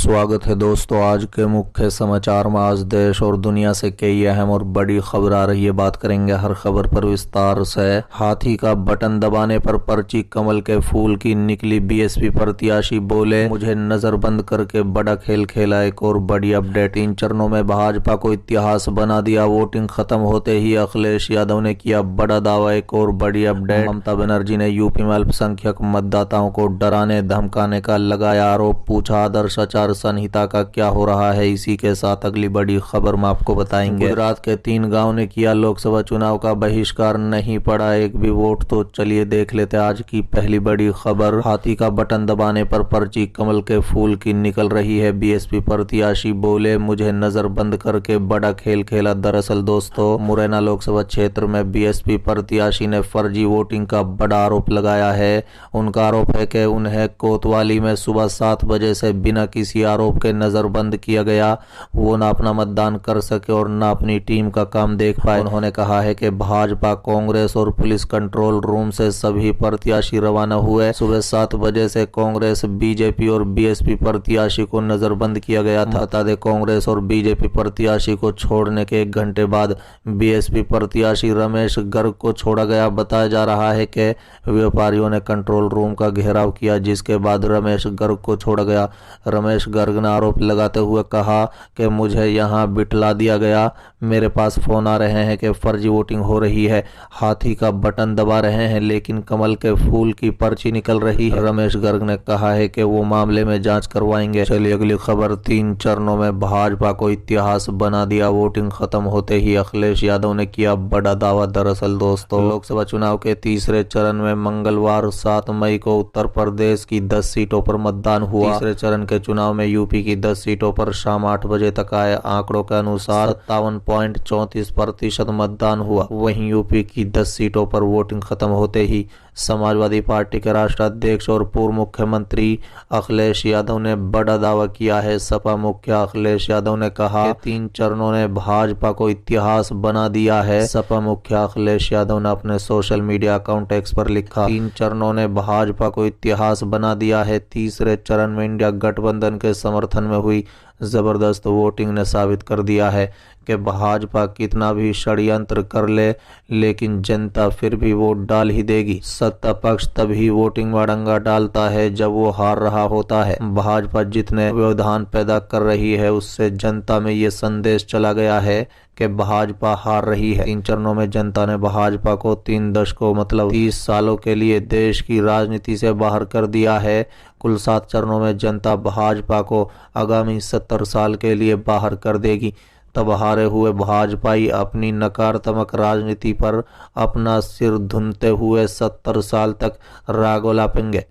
स्वागत है दोस्तों। आज के मुख्य समाचार में आज देश और दुनिया से कई अहम और बड़ी खबर आ रही है। बात करेंगे हर खबर पर विस्तार से। हाथी का बटन दबाने पर पर्ची कमल के फूल की निकली। बीएसपी प्रत्याशी बोले, मुझे नजरबंद करके बड़ा खेल खेला। एक और बड़ी अपडेट, 3 चरणों में भाजपा को इतिहास बना दिया। वोटिंग खत्म होते ही अखिलेश यादव ने किया बड़ा दावा। एक और बड़ी अपडेट, ममता बनर्जी ने यूपी में अल्पसंख्यक मतदाताओं को डराने धमकाने का लगाया आरोप। पूछा, आदर्श आचार संहिता का क्या हो रहा है। इसी के साथ अगली बड़ी खबर में आपको बताएंगे। गुजरात के 3 गांव ने किया लोकसभा चुनाव का बहिष्कार, नहीं पड़ा एक भी वोट। तो चलिए देख लेते आज की पहली बड़ी खबर। हाथी का बटन दबाने पर पर्ची कमल के फूल की निकल रही है। बीएसपी प्रत्याशी बोले, मुझे नजरबंद करके बड़ा खेल खेला। दरअसल दोस्तों, मुरैना लोकसभा क्षेत्र में बीएसपी प्रत्याशी ने फर्जी वोटिंग का बड़ा आरोप लगाया है। उनका आरोप है कि उन्हें कोतवाली में सुबह 7 बजे से बिना किसी आरोप के नजरबंद किया गया। वो ना अपना मतदान कर सके और ना अपनी टीम का काम देख पाए। उन्होंने कहा है कि भाजपा, कांग्रेस और पुलिस कंट्रोल रूम से सभी प्रत्याशी रवाना हुए। सुबह 7 बजे से कांग्रेस, बीजेपी और बीएसपी प्रत्याशी को नजरबंद किया गया था। बता दें, कांग्रेस और बीजेपी प्रत्याशी को छोड़ने के 1 घंटे बाद बीएसपी प्रत्याशी रमेश गर्ग को छोड़ा गया। बताया जा रहा है कि व्यापारियों ने कंट्रोल रूम का घेराव किया, जिसके बाद रमेश गर्ग को छोड़ा गया। रमेश गर्ग ने आरोप लगाते हुए कहा कि मुझे यहां बिठला दिया गया। मेरे पास फोन आ रहे हैं कि फर्जी वोटिंग हो रही है। हाथी का बटन दबा रहे हैं लेकिन कमल के फूल की पर्ची निकल रही है। रमेश गर्ग ने कहा है कि वो मामले में जांच करवाएंगे। चलिए अगली खबर। 3 चरणों में भाजपा को इतिहास बना दिया। वोटिंग खत्म होते ही अखिलेश यादव ने किया बड़ा दावा। दरअसल दोस्तों, लोकसभा चुनाव के तीसरे चरण में मंगलवार 7 मई को उत्तर प्रदेश की 10 सीटों पर मतदान हुआ। तीसरे चरण के चुनाव में यूपी की 10 सीटों पर शाम 8 बजे तक आए आंकड़ों के अनुसार 57.34% मतदान हुआ। वहीं यूपी की 10 सीटों पर वोटिंग खत्म होते ही समाजवादी पार्टी के राष्ट्राध्यक्ष और पूर्व मुख्यमंत्री अखिलेश यादव ने बड़ा दावा किया है। सपा मुखिया अखिलेश यादव ने कहा, 3 चरणों ने भाजपा को इतिहास बना दिया है। सपा मुखिया अखिलेश यादव ने अपने सोशल मीडिया अकाउंट एक्स पर लिखा, 3 चरणों ने भाजपा को इतिहास बना दिया है। तीसरे चरण में इंडिया गठबंधन के समर्थन में हुई जबरदस्त वोटिंग ने साबित कर दिया है कि भाजपा कितना भी षड्यंत्र कर ले, लेकिन जनता फिर भी वोट डाल ही देगी। सत्ता पक्ष तभी वोटिंग में अड़ंगा डालता है जब वो हार रहा होता है। भाजपा जितने व्यवधान पैदा कर रही है, उससे जनता में ये संदेश चला गया है कि भाजपा हार रही है। 3 चरणों में जनता ने भाजपा को 3 दशकों मतलब 30 सालों के लिए देश की राजनीति से बाहर कर दिया है। कुल 7 चरणों में जनता भाजपा को आगामी 70 साल के लिए बाहर कर देगी। तब हारे हुए भाजपाई अपनी नकारात्मक राजनीति पर अपना सिर धुनते हुए 70 साल तक राग लापेंगे।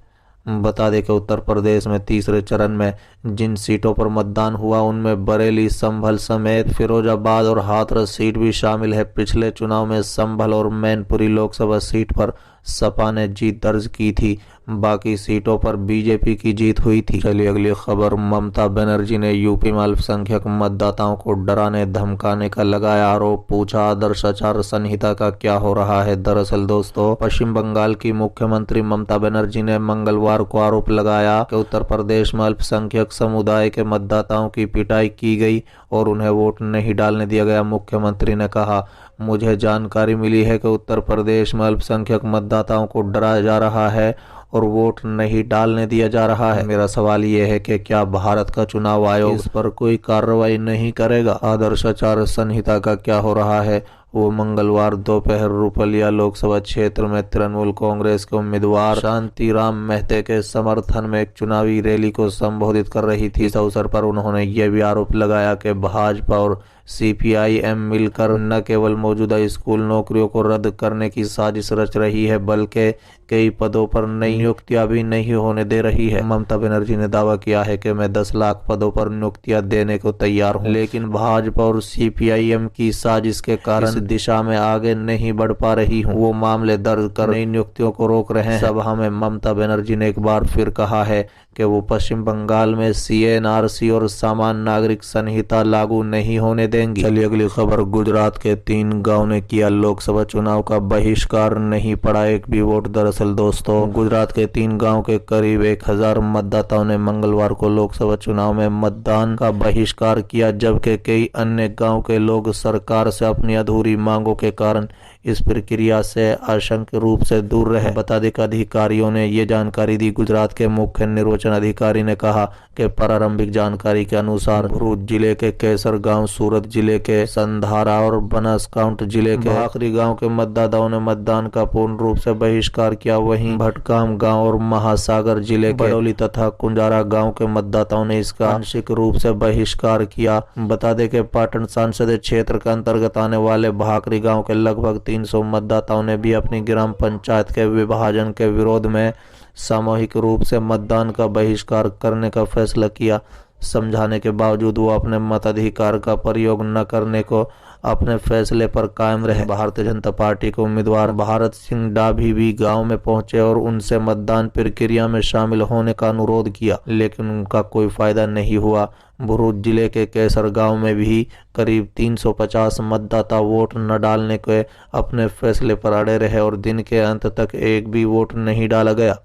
बता दें कि उत्तर प्रदेश में तीसरे चरण में जिन सीटों पर मतदान हुआ, उनमें बरेली, संभल समेत फिरोजाबाद और हाथरस सीट भी शामिल है। पिछले चुनाव में संभल और मैनपुरी लोकसभा सीट पर सपा ने जीत दर्ज की थी। बाकी सीटों पर बीजेपी की जीत हुई थी। चलिए अगली खबर। ममता बनर्जी ने यूपी में अल्पसंख्यक मतदाताओं को डराने धमकाने का लगाया आरोप। पूछा, आदर्श आचार संहिता का क्या हो रहा है। दरअसल दोस्तों, पश्चिम बंगाल की मुख्यमंत्री ममता बनर्जी ने मंगलवार को आरोप लगाया कि उत्तर प्रदेश में अल्पसंख्यक समुदाय के मतदाताओं की पिटाई की गई और उन्हें वोट नहीं डालने दिया गया। मुख्यमंत्री ने कहा, मुझे जानकारी मिली है कि उत्तर प्रदेश में अल्पसंख्यक मतदाताओं को डराया जा रहा है और वोट नहीं डालने दिया जा रहा है। मेरा सवाल ये है कि क्या भारत का चुनाव आयोग इस पर कोई कार्रवाई नहीं करेगा। आदर्श आचार संहिता का क्या हो रहा है। वो मंगलवार दोपहर रुपलिया लोकसभा क्षेत्र में तृणमूल कांग्रेस के उम्मीदवार शांतिराम मेहते के समर्थन में एक चुनावी रैली को संबोधित कर रही थी। इस अवसर पर उन्होंने यह भी आरोप लगाया कि भाजपा और सीपीआईएम मिलकर न केवल मौजूदा स्कूल नौकरियों को रद्द करने की साजिश रच रही है, बल्कि कई पदों पर नई नियुक्तियां भी नहीं होने दे रही है। ममता बनर्जी ने दावा किया है कि मैं 10 लाख पदों पर नियुक्तियां देने को तैयार हूं, लेकिन भाजपा और सीपीआईएम की साजिश के कारण इस दिशा में आगे नहीं बढ़ पा रही हूं। वो मामले दर्ज कर नई नियुक्तियों को रोक रहे हैं। सभा में ममता बनर्जी ने एक बार फिर कहा है कि वो पश्चिम बंगाल में CNRC और सामान्य नागरिक संहिता लागू नहीं होने देंगी। चलिए अगली खबर। गुजरात के 3 गांव ने किया लोकसभा चुनाव का बहिष्कार, नहीं पड़ा एक भी वोट। दरअसल दोस्तों, गुजरात के 3 गांव के करीब 1000 मतदाताओं ने मंगलवार को लोकसभा चुनाव में मतदान का बहिष्कार किया, जबकि कई अन्य गांव के लोग सरकार से अपनी अधूरी मांगों के कारण इस प्रक्रिया से आंशिक रूप से दूर रहे। बता दें कि अधिकारियों ने ये जानकारी दी। गुजरात के मुख्य निर्वाचन अधिकारी ने कहा कि प्रारंभिक जानकारी के अनुसार भरूच जिले के केसर गांव, सूरत जिले के संधारा और बनासकांठा जिले के भाखरी गांव के मतदाताओं ने मतदान का पूर्ण रूप से बहिष्कार किया। वहीं भटगाम गांव और महासागर जिले के बडोली तथा कुंजारा गांव के मतदाताओं ने इसका आंशिक रूप से बहिष्कार किया। बता दें कि पाटन संसदीय क्षेत्र के अंतर्गत आने वाले भाखरी गांव के लगभग 300 मतदाताओं ने भी अपनी ग्राम पंचायत के विभाजन के विरोध में सामूहिक रूप से मतदान का बहिष्कार करने का फैसला किया। समझाने के बावजूद वो अपने मताधिकार का प्रयोग न करने को अपने फैसले पर कायम रहे। भारतीय जनता पार्टी के उम्मीदवार भारत सिंह डाभी भी गांव में पहुंचे और उनसे मतदान प्रक्रिया में शामिल होने का अनुरोध किया, लेकिन उनका कोई फायदा नहीं हुआ। भरूच जिले के केसर गांव में भी करीब 350 मतदाता वोट न डालने के अपने फैसले पर अड़े रहे और दिन के अंत तक एक भी वोट नहीं डाला गया।